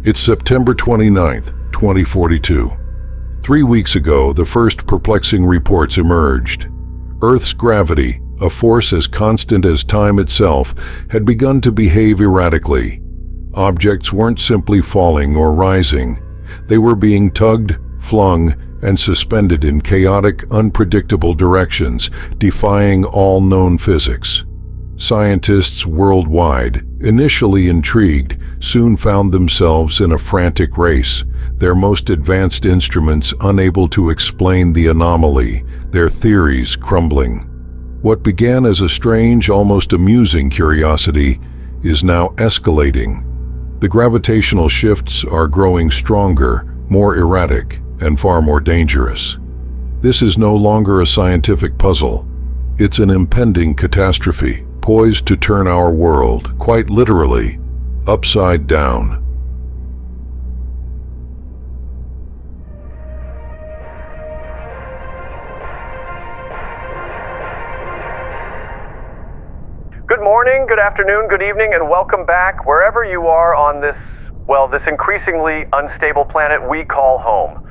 It's September 29th, 2042. 3 weeks ago, the first perplexing reports emerged. Earth's gravity, a force as constant as time itself, had begun to behave erratically. Objects weren't simply falling or rising. They were being tugged, flung, and suspended in chaotic, unpredictable directions, defying all known physics. Scientists worldwide, initially intrigued, soon found themselves in a frantic race, their most advanced instruments unable to explain the anomaly, their theories crumbling. What began as a strange, almost amusing curiosity is now escalating. The gravitational shifts are growing stronger, more erratic, and far more dangerous. This is no longer a scientific puzzle. It's an impending catastrophe, poised to turn our world, quite literally, upside down. Good morning, good afternoon, good evening, and welcome back wherever you are on this increasingly unstable planet we call home.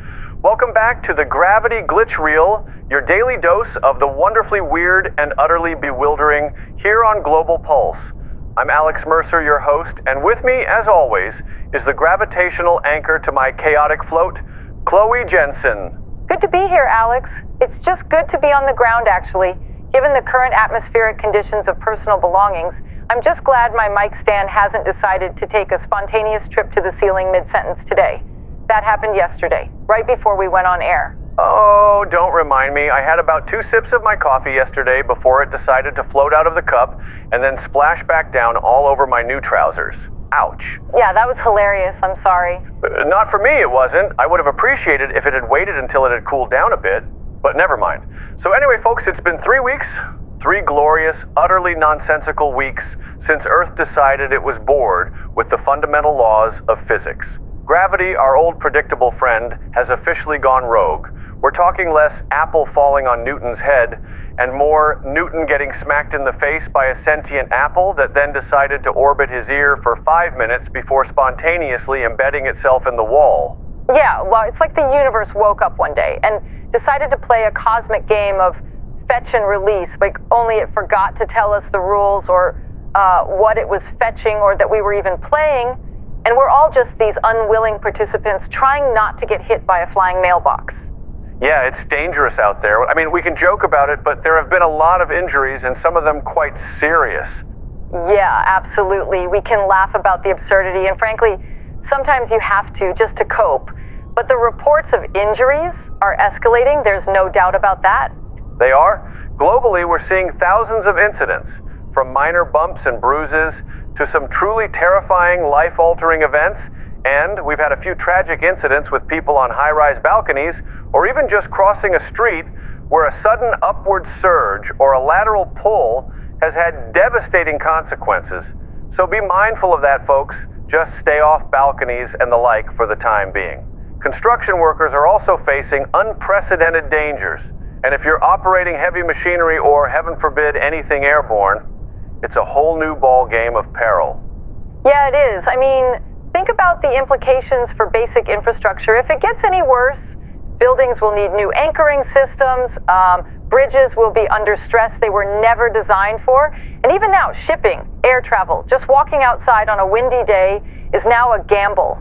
Welcome back to the Gravity Glitch Reel, your daily dose of the wonderfully weird and utterly bewildering here on Global Pulse. I'm Alex Mercer, your host, and with me, as always, is the gravitational anchor to my chaotic float, Chloe Jensen. Good to be here, Alex. It's just good to be on the ground, actually. Given the current atmospheric conditions of personal belongings, I'm just glad my mic stand hasn't decided to take a spontaneous trip to the ceiling mid-sentence today. That happened yesterday, right before we went on air. Oh, don't remind me. I had about 2 sips of my coffee yesterday before it decided to float out of the cup and then splash back down all over my new trousers. Ouch. Yeah, that was hilarious. I'm sorry. Not for me, it wasn't. I would have appreciated if it had waited until it had cooled down a bit, but never mind. So anyway, folks, it's been 3 weeks, 3 glorious, utterly nonsensical weeks since Earth decided it was bored with the fundamental laws of physics. Gravity, our old predictable friend, has officially gone rogue. We're talking less apple falling on Newton's head and more Newton getting smacked in the face by a sentient apple that then decided to orbit his ear for 5 minutes before spontaneously embedding itself in the wall. Yeah, well, it's like the universe woke up one day and decided to play a cosmic game of fetch and release, like only it forgot to tell us the rules or what it was fetching or that we were even playing. And we're all just these unwilling participants trying not to get hit by a flying mailbox. Yeah, it's dangerous out there. I mean, we can joke about it, but there have been a lot of injuries and some of them quite serious. Yeah, absolutely. We can laugh about the absurdity, and frankly, sometimes you have to just to cope. But the reports of injuries are escalating. There's no doubt about that. They are. Globally, we're seeing thousands of incidents, from minor bumps and bruises to some truly terrifying, life-altering events, and we've had a few tragic incidents with people on high-rise balconies, or even just crossing a street where a sudden upward surge or a lateral pull has had devastating consequences. So be mindful of that, folks. Just stay off balconies and the like for the time being. Construction workers are also facing unprecedented dangers, and if you're operating heavy machinery or, heaven forbid, anything airborne, it's a whole new ball game of peril. Yeah, it is. I mean, think about the implications for basic infrastructure. If it gets any worse, buildings will need new anchoring systems, bridges will be under stress they were never designed for, and even now, shipping, air travel, just walking outside on a windy day is now a gamble.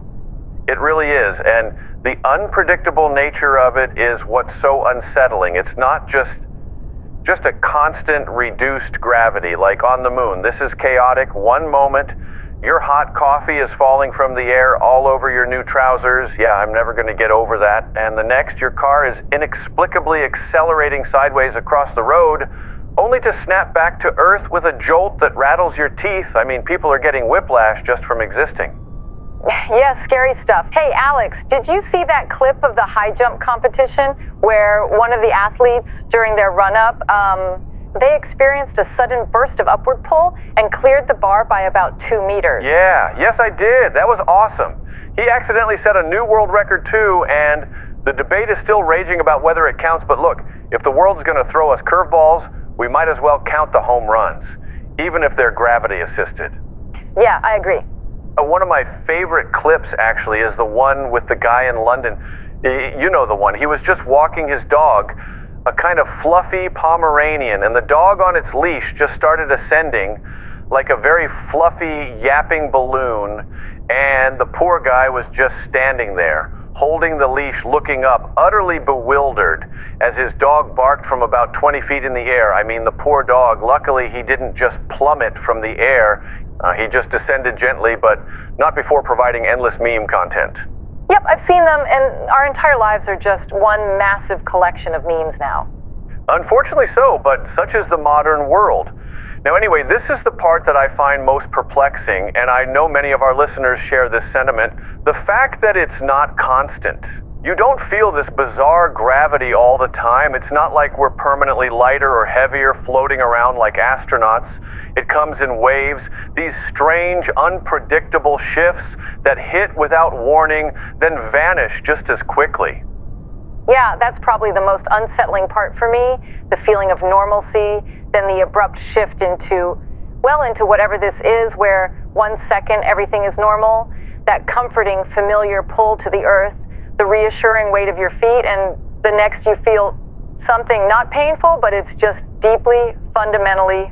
It really is, and the unpredictable nature of it is what's so unsettling. It's not just a constant reduced gravity like on the moon. This is chaotic. One moment, your hot coffee is falling from the air all over your new trousers. Yeah, I'm never going to get over that. And the next, your car is inexplicably accelerating sideways across the road, only to snap back to Earth with a jolt that rattles your teeth. I mean, people are getting whiplash just from existing. Yeah, scary stuff. Hey, Alex, did you see that clip of the high jump competition where one of the athletes during their run-up, they experienced a sudden burst of upward pull and cleared the bar by about 2 meters? Yeah, yes I did. That was awesome. He accidentally set a new world record too, and the debate is still raging about whether it counts, but look, if the world's gonna throw us curveballs, we might as well count the home runs, even if they're gravity assisted. Yeah, I agree. One of my favorite clips, actually, is the one with the guy in London. You know the one. He was just walking his dog, a kind of fluffy Pomeranian, and the dog on its leash just started ascending like a very fluffy, yapping balloon, and the poor guy was just standing there, holding the leash, looking up, utterly bewildered, as his dog barked from about 20 feet in the air. I mean, the poor dog, luckily he didn't just plummet from the air. He just descended gently, but not before providing endless meme content. Yep, I've seen them, and our entire lives are just one massive collection of memes now. Unfortunately so, but such is the modern world. Now anyway, this is the part that I find most perplexing, and I know many of our listeners share this sentiment. The fact that it's not constant. You don't feel this bizarre gravity all the time. It's not like we're permanently lighter or heavier floating around like astronauts. It comes in waves, these strange, unpredictable shifts that hit without warning, then vanish just as quickly. Yeah, that's probably the most unsettling part for me, the feeling of normalcy, then the abrupt shift into whatever this is, where 1 second everything is normal, that comforting, familiar pull to the earth, the reassuring weight of your feet, and the next you feel something not painful, but it's just deeply, fundamentally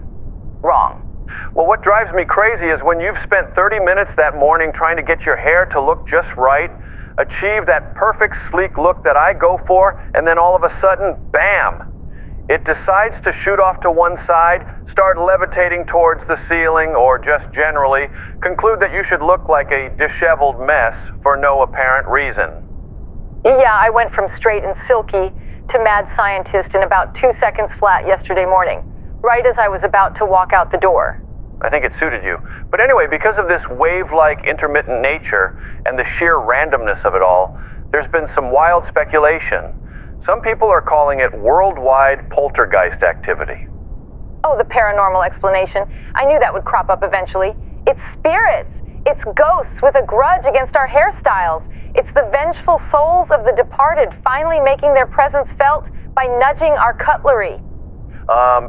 wrong. Well, what drives me crazy is when you've spent 30 minutes that morning trying to get your hair to look just right, achieve that perfect sleek look that I go for, and then all of a sudden, bam! It decides to shoot off to one side, start levitating towards the ceiling, or just generally conclude that you should look like a disheveled mess for no apparent reason. Yeah, I went from straight and silky to mad scientist in about 2 seconds flat yesterday morning, right as I was about to walk out the door. I think it suited you. But anyway, because of this wave-like intermittent nature and the sheer randomness of it all, there's been some wild speculation. Some people are calling it worldwide poltergeist activity. Oh, the paranormal explanation. I knew that would crop up eventually. It's spirits. It's ghosts with a grudge against our hairstyles. It's the vengeful souls of the departed finally making their presence felt by nudging our cutlery.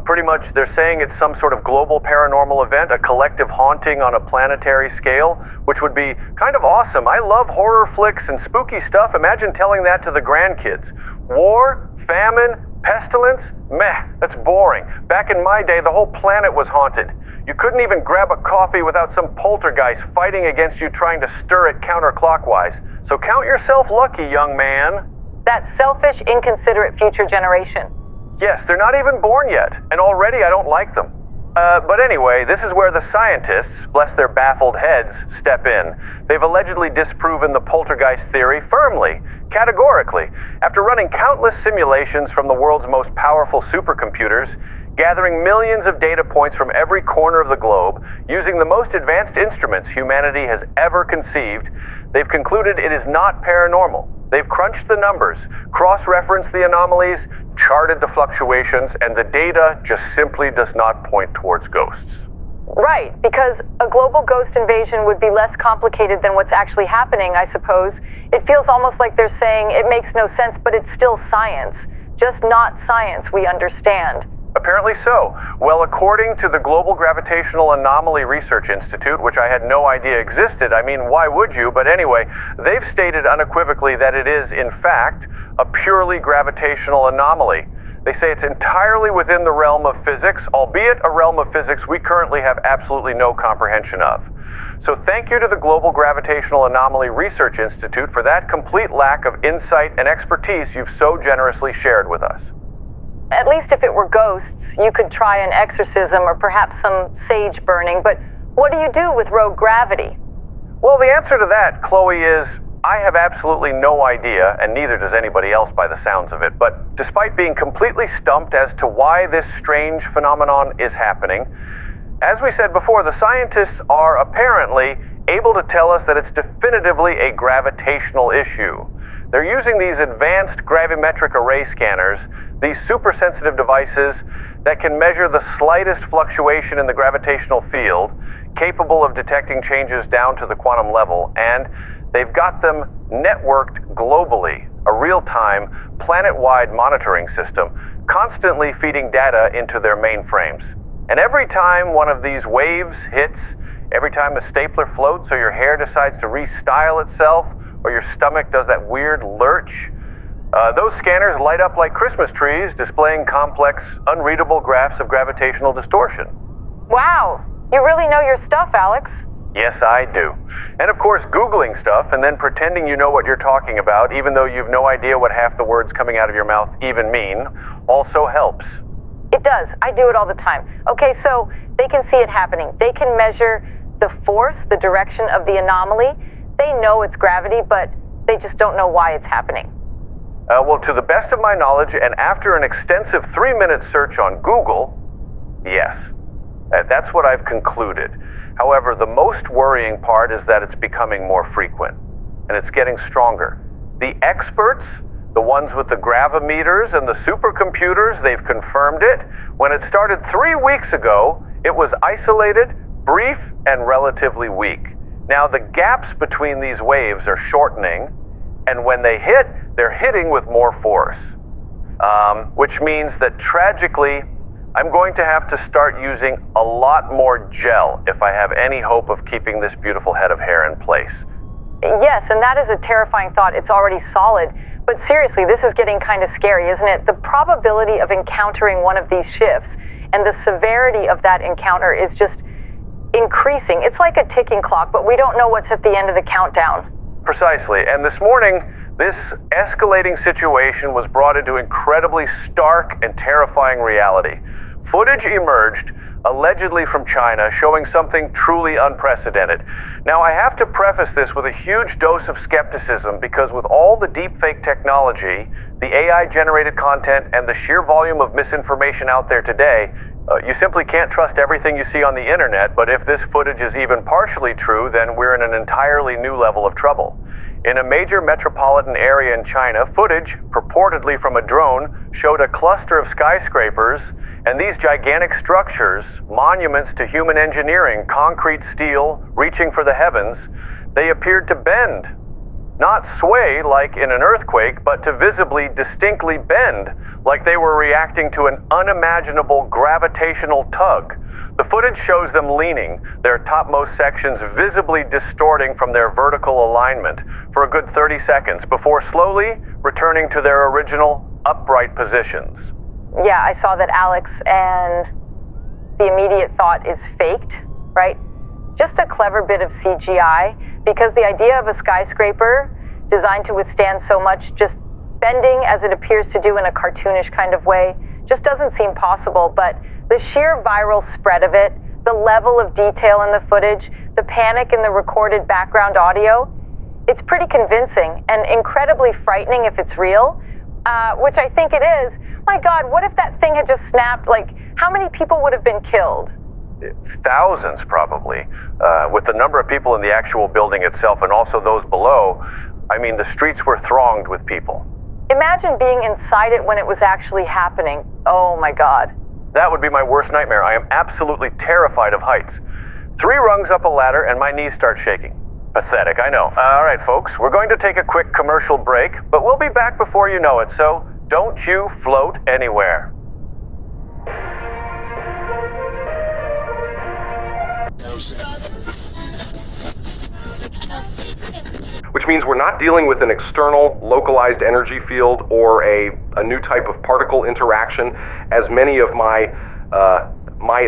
Pretty much they're saying it's some sort of global paranormal event, a collective haunting on a planetary scale, which would be kind of awesome. I love horror flicks and spooky stuff. Imagine telling that to the grandkids. War, famine, pestilence? Meh, that's boring. Back in my day, the whole planet was haunted. You couldn't even grab a coffee without some poltergeist fighting against you trying to stir it counterclockwise. So count yourself lucky, young man. That selfish, inconsiderate future generation. Yes, they're not even born yet, and already I don't like them. But anyway, this is where the scientists, bless their baffled heads, step in. They've allegedly disproven the poltergeist theory firmly, categorically, after running countless simulations from the world's most powerful supercomputers, gathering millions of data points from every corner of the globe, using the most advanced instruments humanity has ever conceived. They've concluded it is not paranormal. They've crunched the numbers, cross-referenced the anomalies, charted the fluctuations, and the data just simply does not point towards ghosts. Right, because a global ghost invasion would be less complicated than what's actually happening, I suppose. It feels almost like they're saying it makes no sense, but it's still science. Just not science we understand. Apparently so. Well, according to the Global Gravitational Anomaly Research Institute, which I had no idea existed, I mean, why would you? But anyway, they've stated unequivocally that it is, in fact, a purely gravitational anomaly. They say it's entirely within the realm of physics, albeit a realm of physics we currently have absolutely no comprehension of. So thank you to the Global Gravitational Anomaly Research Institute for that complete lack of insight and expertise you've so generously shared with us. At least if it were ghosts, you could try an exorcism or perhaps some sage burning, but what do you do with rogue gravity? Well, the answer to that, Chloe, is I have absolutely no idea, and neither does anybody else by the sounds of it, but despite being completely stumped as to why this strange phenomenon is happening, as we said before, the scientists are apparently able to tell us that it's definitively a gravitational issue. They're using these advanced gravimetric array scanners, these super sensitive devices that can measure the slightest fluctuation in the gravitational field, capable of detecting changes down to the quantum level, and they've got them networked globally, a real-time, planet-wide monitoring system, constantly feeding data into their mainframes. And every time one of these waves hits, Every time a stapler floats or your hair decides to restyle itself or your stomach does that weird lurch, those scanners light up like Christmas trees, displaying complex, unreadable graphs of gravitational distortion. Wow, you really know your stuff, Alex. Yes, I do. And of course, Googling stuff and then pretending you know what you're talking about, even though you've no idea what half the words coming out of your mouth even mean, also helps. It does. I do it all the time. Okay, so they can see it happening. They can measure the force, the direction of the anomaly. They know it's gravity, but they just don't know why it's happening. Well, to the best of my knowledge, and after an extensive 3-minute search on Google, yes. That's what I've concluded. However, the most worrying part is that it's becoming more frequent, and it's getting stronger. The experts, the ones with the gravimeters and the supercomputers, they've confirmed it. When it started 3 weeks ago, it was isolated, brief, and relatively weak. Now, the gaps between these waves are shortening, and when they hit, they're hitting with more force. Which means that tragically, I'm going to have to start using a lot more gel if I have any hope of keeping this beautiful head of hair in place. Yes, and that is a terrifying thought. It's already solid. But seriously, this is getting kind of scary, isn't it? The probability of encountering one of these shifts and the severity of that encounter is just increasing. It's like a ticking clock, but we don't know what's at the end of the countdown. Precisely. And this morning, this escalating situation was brought into incredibly stark and terrifying reality. Footage emerged, allegedly from China, showing something truly unprecedented. Now, I have to preface this with a huge dose of skepticism because with all the deepfake technology, the AI-generated content, and the sheer volume of misinformation out there today, you simply can't trust everything you see on the internet, but if this footage is even partially true, then we're in an entirely new level of trouble. In a major metropolitan area in China, footage, purportedly from a drone, showed a cluster of skyscrapers, and these gigantic structures, monuments to human engineering, concrete steel, reaching for the heavens, they appeared to bend. Not sway like in an earthquake, but to visibly, distinctly bend, like they were reacting to an unimaginable gravitational tug. The footage shows them leaning, their topmost sections visibly distorting from their vertical alignment for a good 30 seconds before slowly returning to their original upright positions. Yeah, I saw that, Alex, and the immediate thought is faked, right? Just a clever bit of CGI, because the idea of a skyscraper designed to withstand so much, just bending as it appears to do in a cartoonish kind of way, just doesn't seem possible. But the sheer viral spread of it, the level of detail in the footage, the panic in the recorded background audio, it's pretty convincing and incredibly frightening if it's real, which I think it is. My God, what if that thing had just snapped? Like, how many people would have been killed? Thousands, probably. With the number of people in the actual building itself and also those below, I mean, the streets were thronged with people. Imagine being inside it when it was actually happening. Oh my God. That would be my worst nightmare. I am absolutely terrified of heights. 3 rungs up a ladder and my knees start shaking. Pathetic, I know. All right, folks, we're going to take a quick commercial break, but we'll be back before you know it, so don't you float anywhere. Which means we're not dealing with an external localized energy field or a new type of particle interaction, as many of my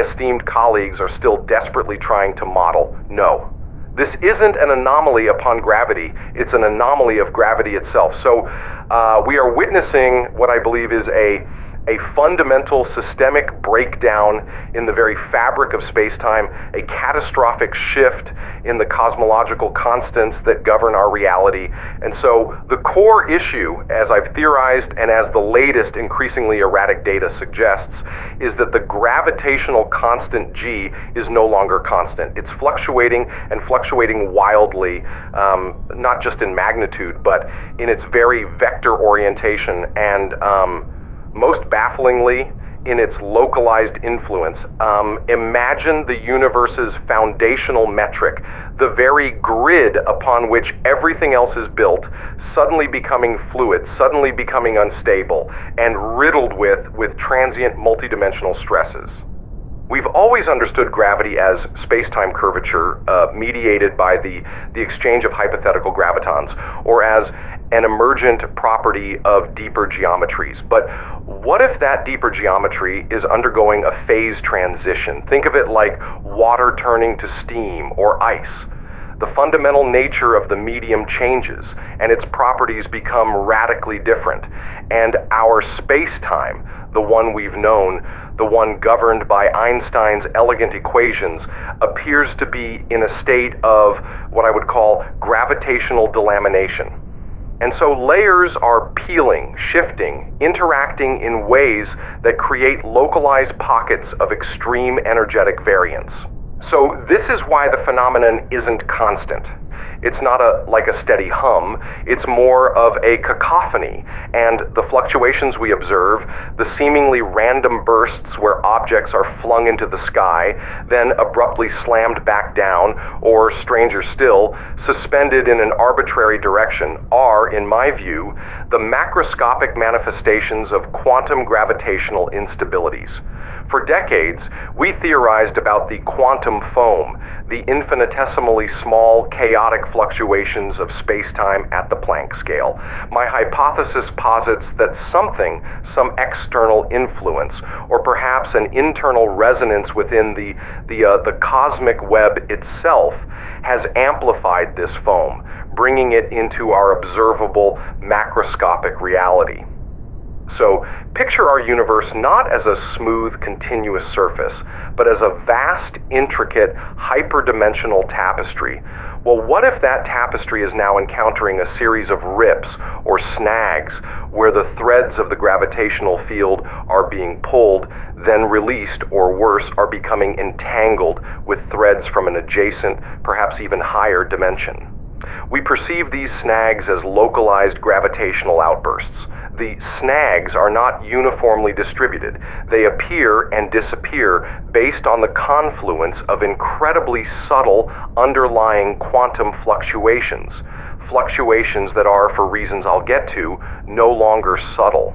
esteemed colleagues are still desperately trying to model. No. This isn't an anomaly upon gravity, it's an anomaly of gravity itself. So we are witnessing what I believe is a fundamental systemic breakdown in the very fabric of space-time, a catastrophic shift in the cosmological constants that govern our reality. And so the core issue, as I've theorized and as the latest increasingly erratic data suggests, is that the gravitational constant G is no longer constant. It's fluctuating and fluctuating wildly, not just in magnitude, but in its very vector orientation and most bafflingly, in its localized influence. Imagine the universe's foundational metric, the very grid upon which everything else is built, suddenly becoming fluid, suddenly becoming unstable, and riddled with transient multidimensional stresses. We've always understood gravity as space-time curvature mediated by the exchange of hypothetical gravitons, or as an emergent property of deeper geometries. But what if that deeper geometry is undergoing a phase transition? Think of it like water turning to steam or ice. The fundamental nature of the medium changes, and its properties become radically different. And our space-time, the one we've known, the one governed by Einstein's elegant equations, appears to be in a state of what I would call gravitational delamination. And so layers are peeling, shifting, interacting in ways that create localized pockets of extreme energetic variance. So this is why the phenomenon isn't constant. It's not like a steady hum, it's more of a cacophony, and the fluctuations we observe, the seemingly random bursts where objects are flung into the sky, then abruptly slammed back down, or stranger still, suspended in an arbitrary direction, are, in my view, the macroscopic manifestations of quantum gravitational instabilities. For decades, we theorized about the quantum foam, the infinitesimally small, chaotic fluctuations of space-time at the Planck scale. My hypothesis posits that something, some external influence, or perhaps an internal resonance within the cosmic web itself, has amplified this foam, bringing it into our observable macroscopic reality. So, picture our universe not as a smooth, continuous surface, but as a vast, intricate, hyperdimensional tapestry. Well, what if that tapestry is now encountering a series of rips or snags where the threads of the gravitational field are being pulled, then released, or worse, are becoming entangled with threads from an adjacent, perhaps even higher dimension? We perceive these snags as localized gravitational outbursts. The snags are not uniformly distributed. They appear and disappear based on the confluence of incredibly subtle underlying quantum fluctuations. Fluctuations that are, for reasons I'll get to, no longer subtle.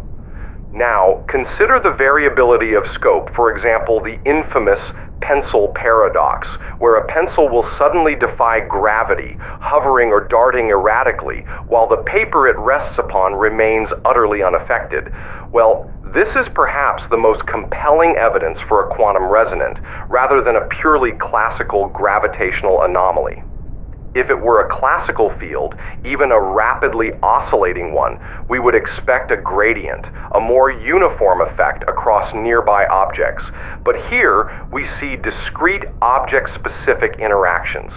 Now, consider the variability of scope, for example, the infamous pencil paradox, where a pencil will suddenly defy gravity, hovering or darting erratically, while the paper it rests upon remains utterly unaffected. Well, this is perhaps the most compelling evidence for a quantum resonant, rather than a purely classical gravitational anomaly. If it were a classical field, even a rapidly oscillating one, we would expect a gradient, a more uniform effect across nearby objects. But here, we see discrete object-specific interactions.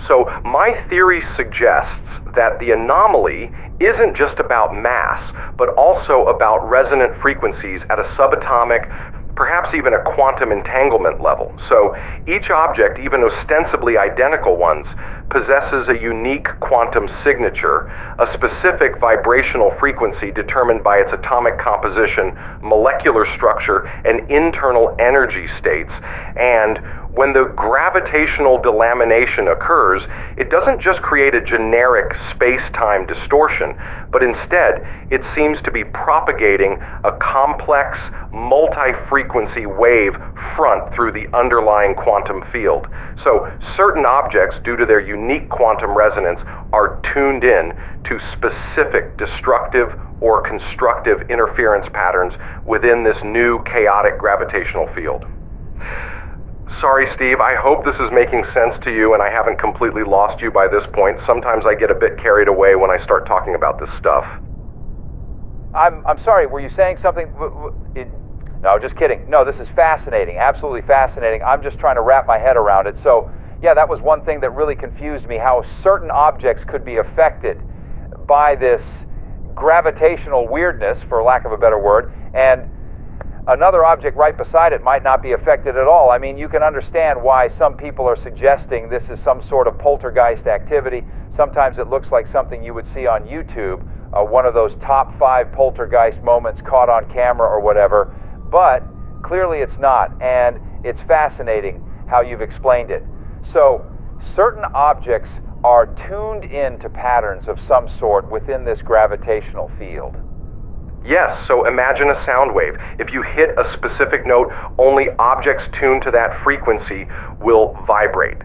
So my theory suggests that the anomaly isn't just about mass, but also about resonant frequencies at a subatomic, perhaps even a quantum entanglement level. So each object, even ostensibly identical ones, possesses a unique quantum signature, a specific vibrational frequency determined by its atomic composition, molecular structure, and internal energy states. And when the gravitational delamination occurs, it doesn't just create a generic space-time distortion, but instead, it seems to be propagating a complex, multi-frequency wave front through the underlying quantum field. So, certain objects, due to their unique quantum resonance, are tuned in to specific destructive or constructive interference patterns within this new chaotic gravitational field. Sorry, Steve, I hope this is making sense to you and I haven't completely lost you by this point. Sometimes I get a bit carried away when I start talking about this stuff. I'm sorry, were you saying something? No, just kidding. No, this is fascinating, absolutely fascinating. I'm just trying to wrap my head around it. So, yeah, that was one thing that really confused me, how certain objects could be affected by this gravitational weirdness, for lack of a better word, and another object right beside it might not be affected at all. I mean, you can understand why some people are suggesting this is some sort of poltergeist activity. Sometimes it looks like something you would see on YouTube, one of those top 5 poltergeist moments caught on camera or whatever, but clearly it's not, and it's fascinating how you've explained it. So, certain objects are tuned in to patterns of some sort within this gravitational field. Yes, so imagine a sound wave. If you hit a specific note, only objects tuned to that frequency will vibrate.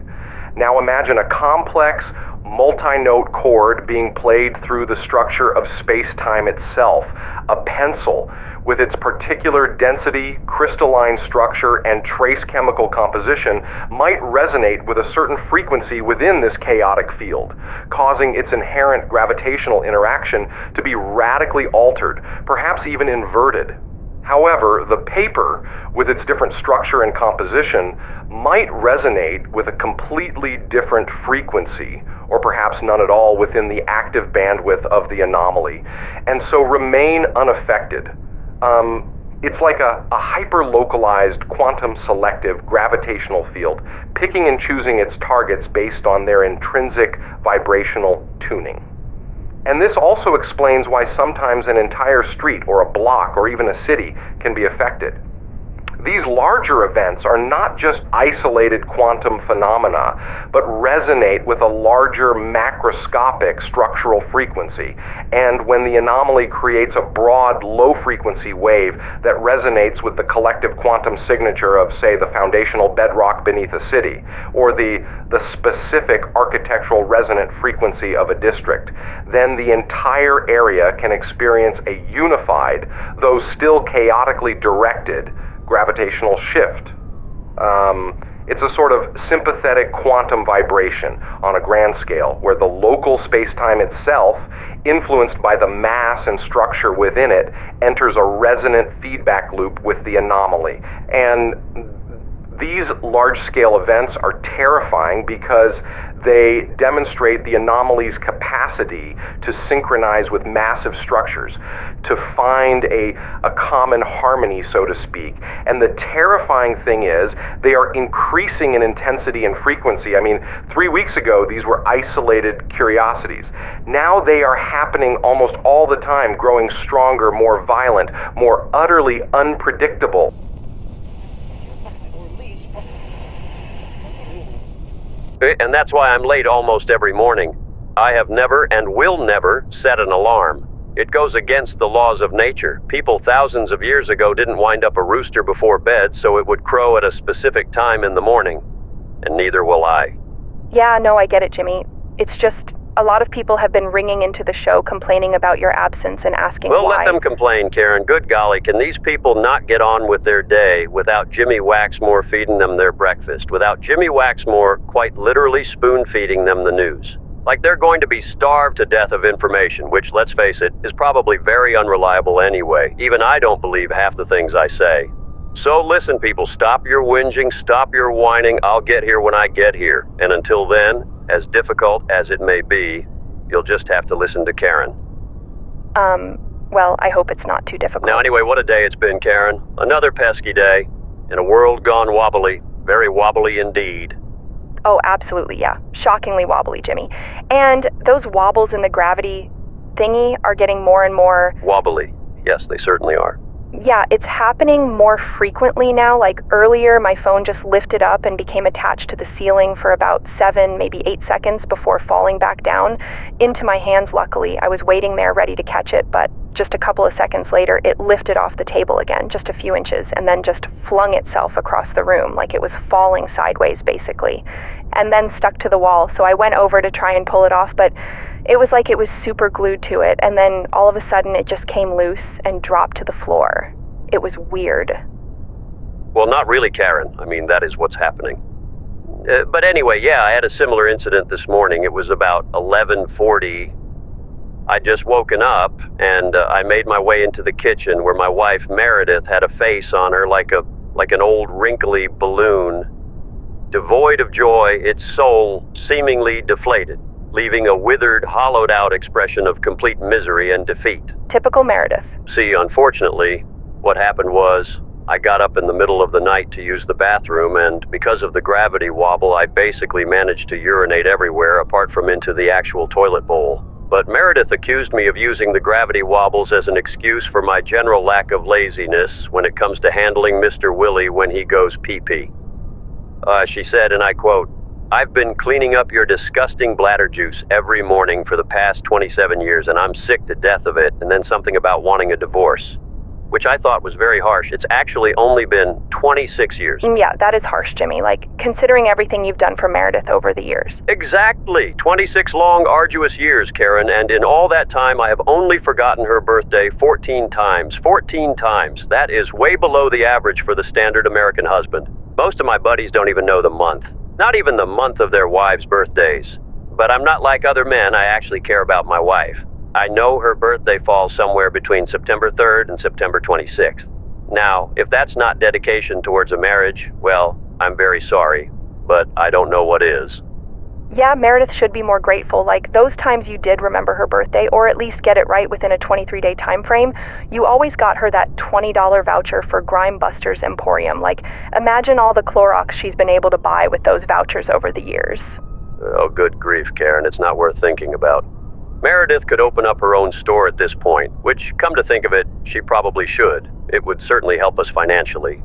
Now imagine a complex, multi-note chord being played through the structure of space-time itself. A pencil, with its particular density, crystalline structure, and trace chemical composition, might resonate with a certain frequency within this chaotic field, causing its inherent gravitational interaction to be radically altered, perhaps even inverted. However, the paper, with its different structure and composition, might resonate with a completely different frequency, or perhaps none at all within the active bandwidth of the anomaly, and so remain unaffected. It's like a hyper-localized, quantum-selective gravitational field, picking and choosing its targets based on their intrinsic vibrational tuning. And this also explains why sometimes an entire street or a block or even a city can be affected. These larger events are not just isolated quantum phenomena, but resonate with a larger macroscopic structural frequency. And when the anomaly creates a broad, low-frequency wave that resonates with the collective quantum signature of, say, the foundational bedrock beneath a city, or the specific architectural resonant frequency of a district, then the entire area can experience a unified, though still chaotically directed, gravitational shift. It's a sort of sympathetic quantum vibration on a grand scale, where the local space-time itself, influenced by the mass and structure within it, enters a resonant feedback loop with the anomaly. And these large-scale events are terrifying because they demonstrate the anomaly's capacity to synchronize with massive structures, to find a common harmony, so to speak. And the terrifying thing is, they are increasing in intensity and frequency. I mean, 3 weeks ago, these were isolated curiosities. Now they are happening almost all the time, growing stronger, more violent, more utterly unpredictable. And that's why I'm late almost every morning. I have never and will never set an alarm. It goes against the laws of nature. People thousands of years ago didn't wind up a rooster before bed so it would crow at a specific time in the morning. And neither will I. Yeah, no, I get it, Jimmy. It's just, a lot of people have been ringing into the show complaining about your absence and asking why. Well, let them complain, Karen. Good golly, can these people not get on with their day without Jimmy Waxmore feeding them their breakfast, without Jimmy Waxmore quite literally spoon-feeding them the news? Like they're going to be starved to death of information, which, let's face it, is probably very unreliable anyway. Even I don't believe half the things I say. So listen, people, stop your whinging, stop your whining. I'll get here when I get here. And until then, as difficult as it may be, you'll just have to listen to Karen. Well, I hope it's not too difficult. Now anyway, what a day it's been, Karen. Another pesky day, in a world gone wobbly, very wobbly indeed. Oh, absolutely, yeah. Shockingly wobbly, Jimmy. And those wobbles in the gravity thingy are getting more and more... Wobbly. Yes, they certainly are. Yeah, it's happening more frequently now. Like earlier, my phone just lifted up and became attached to the ceiling for about 7, maybe 8 seconds before falling back down into my hands, luckily. I was waiting there ready to catch it, but just a couple of seconds later, it lifted off the table again, just a few inches, and then just flung itself across the room, like it was falling sideways, basically, and then stuck to the wall. So I went over to try and pull it off, but it was like it was super glued to it, and then all of a sudden it just came loose and dropped to the floor. It was weird. Well, not really, Karen. I mean, that is what's happening. But anyway, yeah, I had a similar incident this morning. It was about 11:40. I'd just woken up, and I made my way into the kitchen where my wife, Meredith, had a face on her like an old wrinkly balloon. Devoid of joy, its soul seemingly deflated, leaving a withered, hollowed-out expression of complete misery and defeat. Typical Meredith. See, unfortunately, what happened was I got up in the middle of the night to use the bathroom, and because of the gravity wobble, I basically managed to urinate everywhere apart from into the actual toilet bowl. But Meredith accused me of using the gravity wobbles as an excuse for my general lack of laziness when it comes to handling Mr. Willie when he goes pee-pee. She said, and I quote, I've been cleaning up your disgusting bladder juice every morning for the past 27 years, and I'm sick to death of it, and then something about wanting a divorce, which I thought was very harsh. It's actually only been 26 years. Yeah, that is harsh, Jimmy. Like, considering everything you've done for Meredith over the years. Exactly. 26 long, arduous years, Karen, and in all that time, I have only forgotten her birthday 14 times. 14 times. That is way below the average for the standard American husband. Most of my buddies don't even know the month. Not even the month of their wives' birthdays. But I'm not like other men. I actually care about my wife. I know her birthday falls somewhere between September 3rd and September 26th. Now, if that's not dedication towards a marriage, well, I'm very sorry, but I don't know what is. Yeah, Meredith should be more grateful. Like, those times you did remember her birthday, or at least get it right within a 23-day time frame, you always got her that $20 voucher for Grime Busters Emporium. Like, imagine all the Clorox she's been able to buy with those vouchers over the years. Oh, good grief, Karen, it's not worth thinking about. Meredith could open up her own store at this point, which, come to think of it, she probably should. It would certainly help us financially.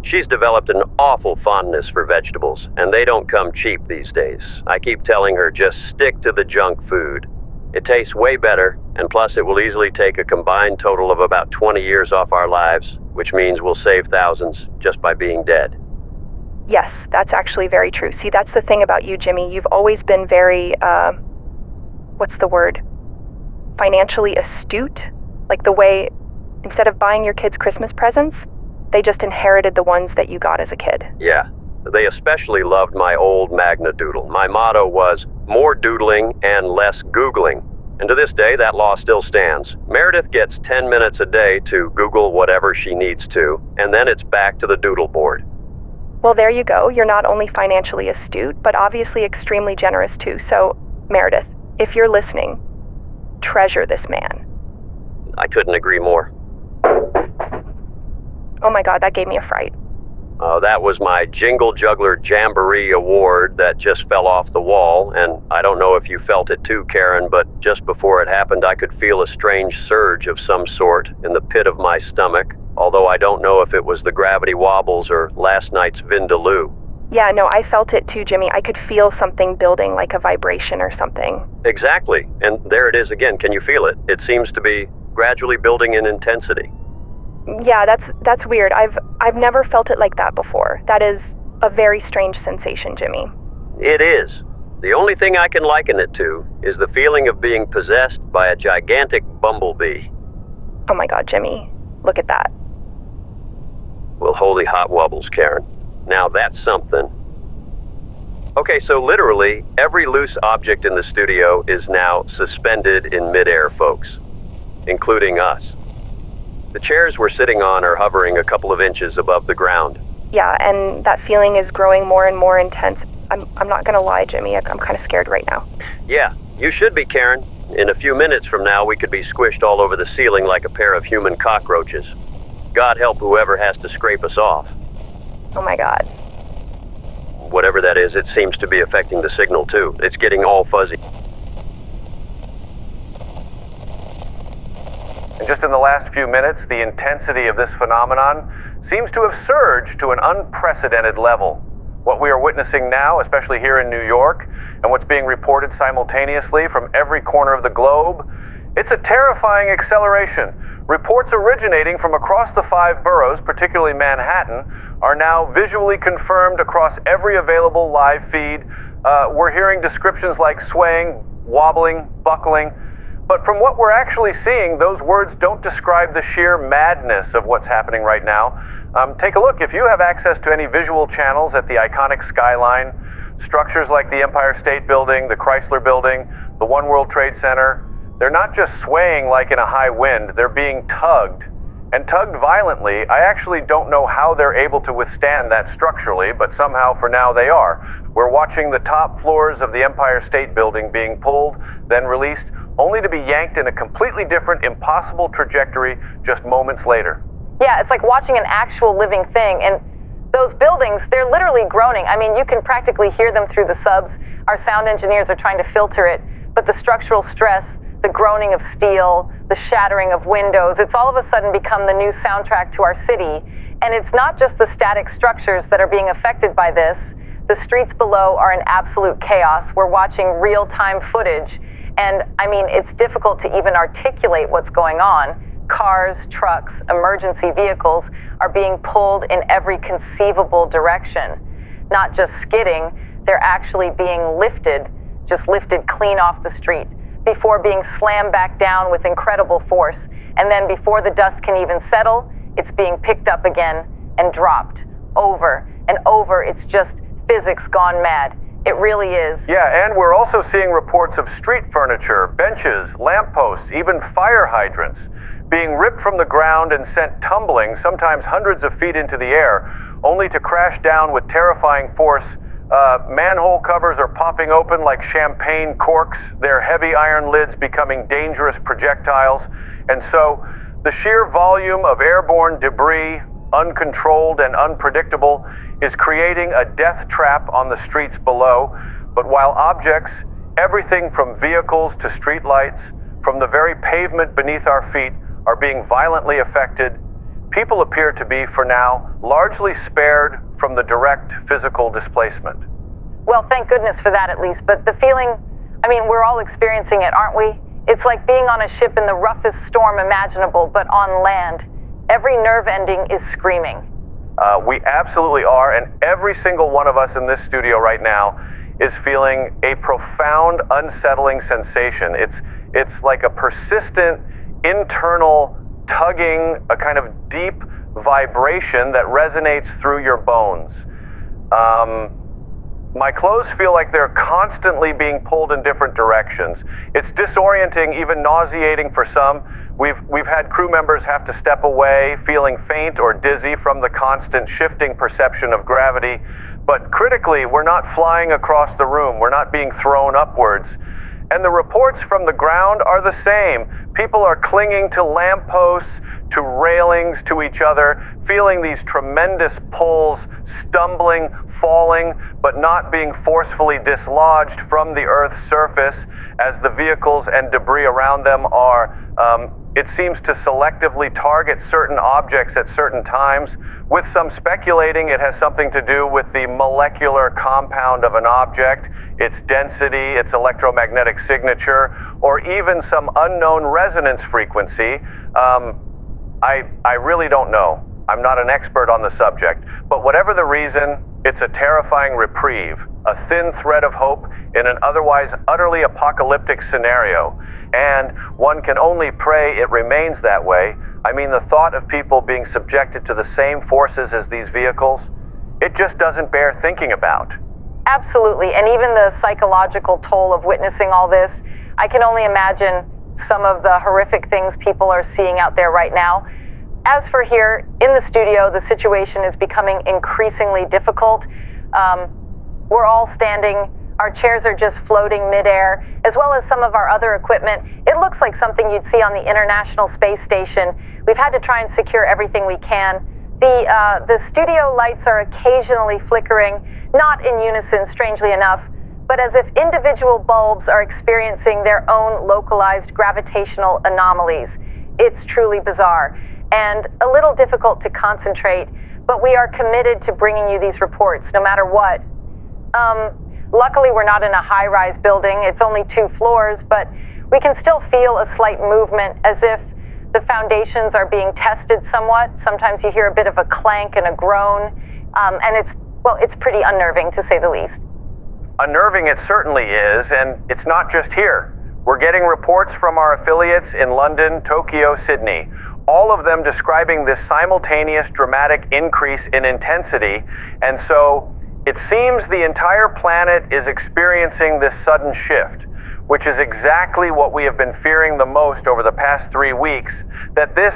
She's developed an awful fondness for vegetables, and they don't come cheap these days. I keep telling her, just stick to the junk food. It tastes way better, and plus it will easily take a combined total of about 20 years off our lives, which means we'll save thousands just by being dead. Yes, that's actually very true. See, that's the thing about you, Jimmy. You've always been very, what's the word? Financially astute? Like the way, instead of buying your kids Christmas presents, they just inherited the ones that you got as a kid. Yeah, they especially loved my old Magna Doodle. My motto was, more doodling and less Googling. And to this day, that law still stands. Meredith gets 10 minutes a day to Google whatever she needs to, and then it's back to the doodle board. Well, there you go. You're not only financially astute, but obviously extremely generous too. So, Meredith, if you're listening, treasure this man. I couldn't agree more. Oh my God, that gave me a fright. That was my Jingle Juggler Jamboree award that just fell off the wall, and I don't know if you felt it too, Karen, but just before it happened, I could feel a strange surge of some sort in the pit of my stomach, although I don't know if it was the gravity wobbles or last night's Vindaloo. Yeah, no, I felt it too, Jimmy. I could feel something building, like a vibration or something. Exactly, and there it is again. Can you feel it? It seems to be gradually building in intensity. Yeah, that's weird. I've never felt it like that before. That is a very strange sensation, Jimmy. It is. The only thing I can liken it to is the feeling of being possessed by a gigantic bumblebee. Oh my God, Jimmy. Look at that. Well, holy hot wobbles, Karen. Now that's something. Okay, so literally, every loose object in the studio is now suspended in midair, folks, including us. The chairs we're sitting on are hovering a couple of inches above the ground. Yeah, and that feeling is growing more and more intense. I'm not gonna lie, Jimmy, I'm kind of scared right now. Yeah, you should be, Karen. In a few minutes from now, we could be squished all over the ceiling like a pair of human cockroaches. God help whoever has to scrape us off. Oh my God. Whatever that is, it seems to be affecting the signal too. It's getting all fuzzy. And just in the last few minutes, the intensity of this phenomenon seems to have surged to an unprecedented level. What we are witnessing now, especially here in New York, and what's being reported simultaneously from every corner of the globe, it's a terrifying acceleration. Reports originating from across the 5 boroughs, particularly Manhattan, are now visually confirmed across every available live feed. We're hearing descriptions like swaying, wobbling, buckling. But from what we're actually seeing, those words don't describe the sheer madness of what's happening right now. Take a look. If you have access to any visual channels at the iconic skyline, structures like the Empire State Building, the Chrysler Building, the One World Trade Center, they're not just swaying like in a high wind, they're being tugged. And tugged violently. I actually don't know how they're able to withstand that structurally, but somehow for now they are. We're watching the top floors of the Empire State Building being pulled, then released, only to be yanked in a completely different, impossible trajectory just moments later. Yeah, it's like watching an actual living thing. And those buildings, they're literally groaning. I mean, you can practically hear them through the subs. Our sound engineers are trying to filter it. But the structural stress, the groaning of steel, the shattering of windows, it's all of a sudden become the new soundtrack to our city. And it's not just the static structures that are being affected by this. The streets below are in absolute chaos. We're watching real-time footage, and I mean, it's difficult to even articulate what's going on. Cars, trucks, emergency vehicles are being pulled in every conceivable direction. Not just skidding, they're actually being lifted, just lifted clean off the street, before being slammed back down with incredible force. And then before the dust can even settle, it's being picked up again and dropped over and over. It's just physics gone mad. It really is. Yeah, and we're also seeing reports of street furniture, benches, lampposts, even fire hydrants being ripped from the ground and sent tumbling, sometimes hundreds of feet into the air, only to crash down with terrifying force. Manhole covers are popping open like champagne corks, their heavy iron lids becoming dangerous projectiles. And so the sheer volume of airborne debris, uncontrolled and unpredictable, is creating a death trap on the streets below. But while objects, everything from vehicles to streetlights, from the very pavement beneath our feet, are being violently affected, people appear to be, for now, largely spared from the direct physical displacement. Well, thank goodness for that at least, but the feeling, I mean, we're all experiencing it, aren't we? It's like being on a ship in the roughest storm imaginable, but on land. Every nerve ending is screaming. We absolutely are, and every single one of us in this studio right now is feeling a profound, unsettling sensation. It's like a persistent, internal tugging, a kind of deep vibration that resonates through your bones. My clothes feel like they're constantly being pulled in different directions. It's disorienting, even nauseating for some. We've had crew members have to step away, feeling faint or dizzy from the constant shifting perception of gravity. But critically, we're not flying across the room. We're not being thrown upwards. And the reports from the ground are the same. People are clinging to lampposts, to railings, to each other, feeling these tremendous pulls, stumbling, falling, but not being forcefully dislodged from the Earth's surface as the vehicles and debris around them are, it seems to selectively target certain objects at certain times. With some speculating, it has something to do with the molecular compound of an object, its density, its electromagnetic signature, or even some unknown resonance frequency. I really don't know. I'm not an expert on the subject, but whatever the reason, it's a terrifying reprieve, a thin thread of hope in an otherwise utterly apocalyptic scenario. And one can only pray it remains that way. I mean, the thought of people being subjected to the same forces as these vehicles, it just doesn't bear thinking about. Absolutely, and even the psychological toll of witnessing all this, I can only imagine some of the horrific things people are seeing out there right now. As for here, in the studio, the situation is becoming increasingly difficult. We're all standing, our chairs are just floating midair, as well as some of our other equipment. It looks like something you'd see on the International Space Station. We've had to try and secure everything we can. The studio lights are occasionally flickering, not in unison, strangely enough, but as if individual bulbs are experiencing their own localized gravitational anomalies. It's truly bizarre and a little difficult to concentrate, but we are committed to bringing you these reports no matter what. Luckily, we're not in a high-rise building. It's only 2 floors, but we can still feel a slight movement as if the foundations are being tested somewhat. Sometimes you hear a bit of a clank and a groan, and it's pretty unnerving, to say the least. Unnerving it certainly is, and it's not just here. We're getting reports from our affiliates in London, Tokyo, Sydney, all of them describing this simultaneous dramatic increase in intensity, and so it seems the entire planet is experiencing this sudden shift, which is exactly what we have been fearing the most over the past 3 weeks, that this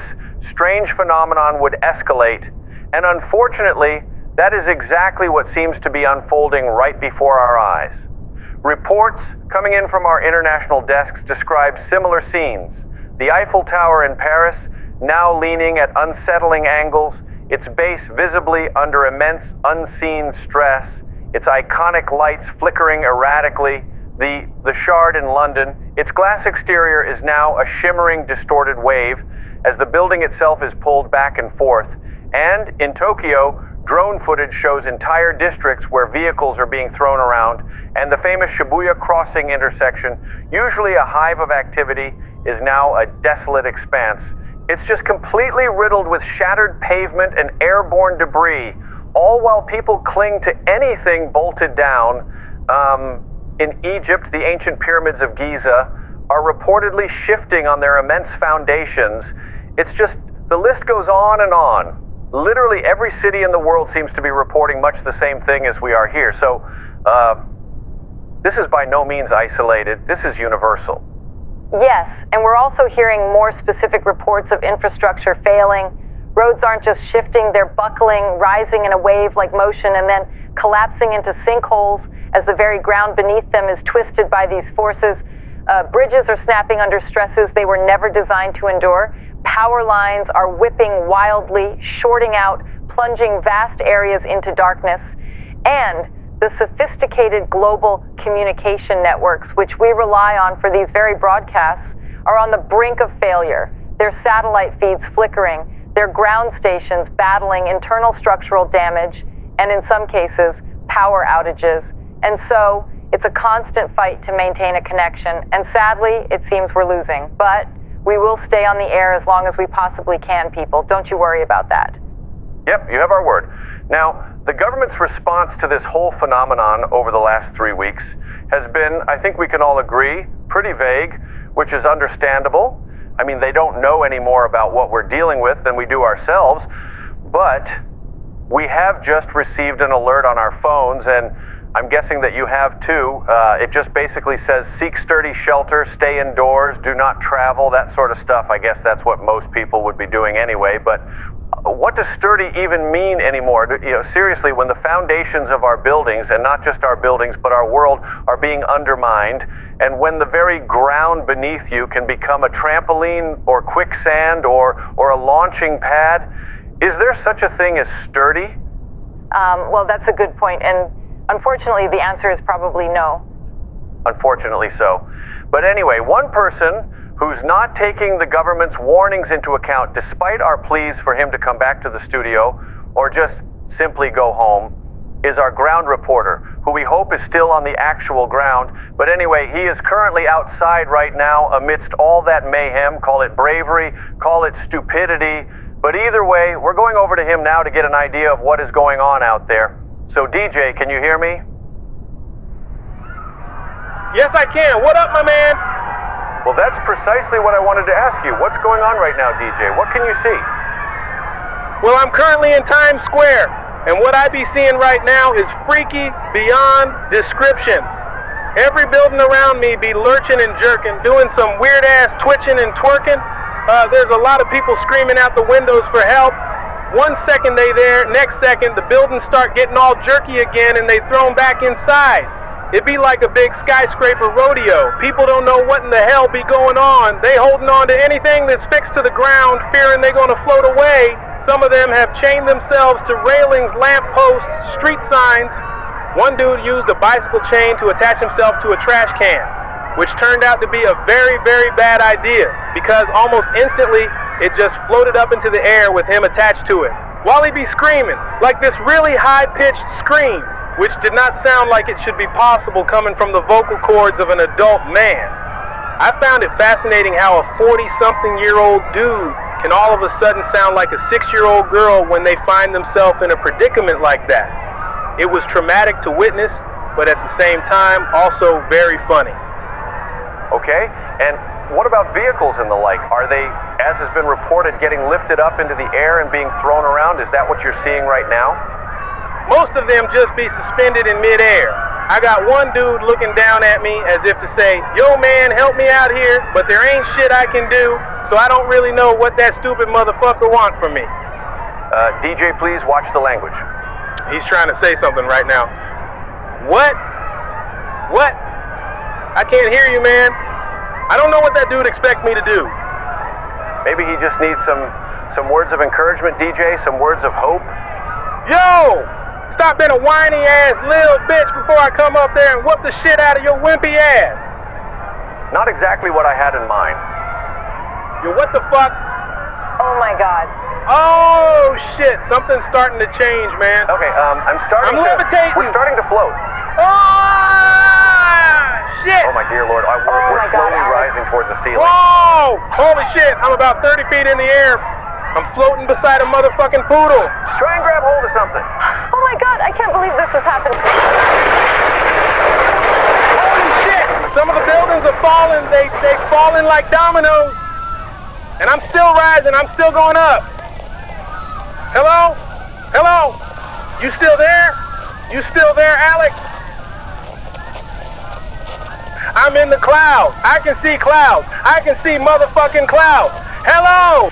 strange phenomenon would escalate, and unfortunately, that is exactly what seems to be unfolding right before our eyes. Reports coming in from our international desks describe similar scenes. The Eiffel Tower in Paris, now leaning at unsettling angles, its base visibly under immense unseen stress, its iconic lights flickering erratically, the Shard in London, its glass exterior is now a shimmering, distorted wave as the building itself is pulled back and forth. And in Tokyo, Drone footage shows entire districts where vehicles are being thrown around, and the famous Shibuya crossing intersection, usually a hive of activity, is now a desolate expanse. It's just completely riddled with shattered pavement and airborne debris, all while people cling to anything bolted down. In Egypt, the ancient pyramids of Giza are reportedly shifting on their immense foundations. It's just, the list goes on and on. Literally every city in the world seems to be reporting much the same thing as we are here. So, this is by no means isolated. This is universal. Yes, and we're also hearing more specific reports of infrastructure failing. Roads aren't just shifting, they're buckling, rising in a wave-like motion, and then collapsing into sinkholes as the very ground beneath them is twisted by these forces. Bridges are snapping under stresses they were never designed to endure. Power lines are whipping wildly, shorting out, plunging vast areas into darkness. And the sophisticated global communication networks, which we rely on for these very broadcasts, are on the brink of failure. Their satellite feeds flickering, their ground stations battling internal structural damage, and in some cases, power outages. And so, it's a constant fight to maintain a connection, and sadly, it seems we're losing. But we will stay on the air as long as we possibly can, people. Don't you worry about that. Yep, you have our word. Now, the government's response to this whole phenomenon over the last 3 weeks has been, I think we can all agree, pretty vague, which is understandable. I mean, they don't know any more about what we're dealing with than we do ourselves, but we have just received an alert on our phones, and I'm guessing that you have too. It just basically says, seek sturdy shelter, stay indoors, do not travel, that sort of stuff. I guess that's what most people would be doing anyway, but what does sturdy even mean anymore? You know, seriously, when the foundations of our buildings, and not just our buildings, but our world, are being undermined, and when the very ground beneath you can become a trampoline or quicksand or a launching pad, is there such a thing as sturdy? Well, that's a good point, and unfortunately, the answer is probably no. Unfortunately so. But anyway, one person who's not taking the government's warnings into account, despite our pleas for him to come back to the studio, or just simply go home, is our ground reporter, who we hope is still on the actual ground. But anyway, he is currently outside right now amidst all that mayhem. Call it bravery, call it stupidity. But either way, we're going over to him now to get an idea of what is going on out there. So DJ, can you hear me? Yes, I can. What up, my man? Well, that's precisely what I wanted to ask you. What's going on right now, DJ? What can you see? Well, I'm currently in Times Square, and what I be seeing right now is freaky beyond description. Every building around me be lurching and jerking, doing some weird-ass twitching and twerking. There's a lot of people screaming out the windows for help. 1 second they there, next second the buildings start getting all jerky again and they thrown back inside. It'd be like a big skyscraper rodeo. People don't know what in the hell be going on. They holding on to anything that's fixed to the ground, fearing they're gonna float away. Some of them have chained themselves to railings, lampposts, street signs. One dude used a bicycle chain to attach himself to a trash can, which turned out to be a very, very bad idea, because almost instantly it just floated up into the air with him attached to it, while he be screaming, like this really high-pitched scream, which did not sound like it should be possible coming from the vocal cords of an adult man. I found it fascinating how a 40-something-year-old dude can all of a sudden sound like a 6-year-old girl when they find themselves in a predicament like that. It was traumatic to witness, but at the same time, also very funny. Okay, and what about vehicles and the like? Are they, as has been reported, getting lifted up into the air and being thrown around? Is that what you're seeing right now? Most of them just be suspended in midair. I got one dude looking down at me as if to say, yo man, help me out here, but there ain't shit I can do, so I don't really know what that stupid motherfucker want from me. DJ, please watch the language. He's trying to say something right now. What? What? I can't hear you, man. I don't know what that dude expect me to do. Maybe he just needs some words of encouragement, DJ, some words of hope. Yo! Stop being a whiny ass little bitch before I come up there and whoop the shit out of your wimpy ass. Not exactly what I had in mind. Yo, what the fuck? Oh my God. Oh shit, something's starting to change, man. Okay, I'm levitating. We're starting to float. Oh shit! Oh my dear Lord, we're slowly rising towards the ceiling. Whoa! Holy shit, I'm about 30 feet in the air. I'm floating beside a motherfucking poodle. Try and grab hold of something. Oh my God, I can't believe this has happened. Holy shit! Some of the buildings are falling. They've fallen like dominoes. And I'm still rising. I'm still going up. Hello? Hello? You still there? You still there, Alex? I'm in the clouds. I can see clouds. I can see motherfucking clouds. Hello?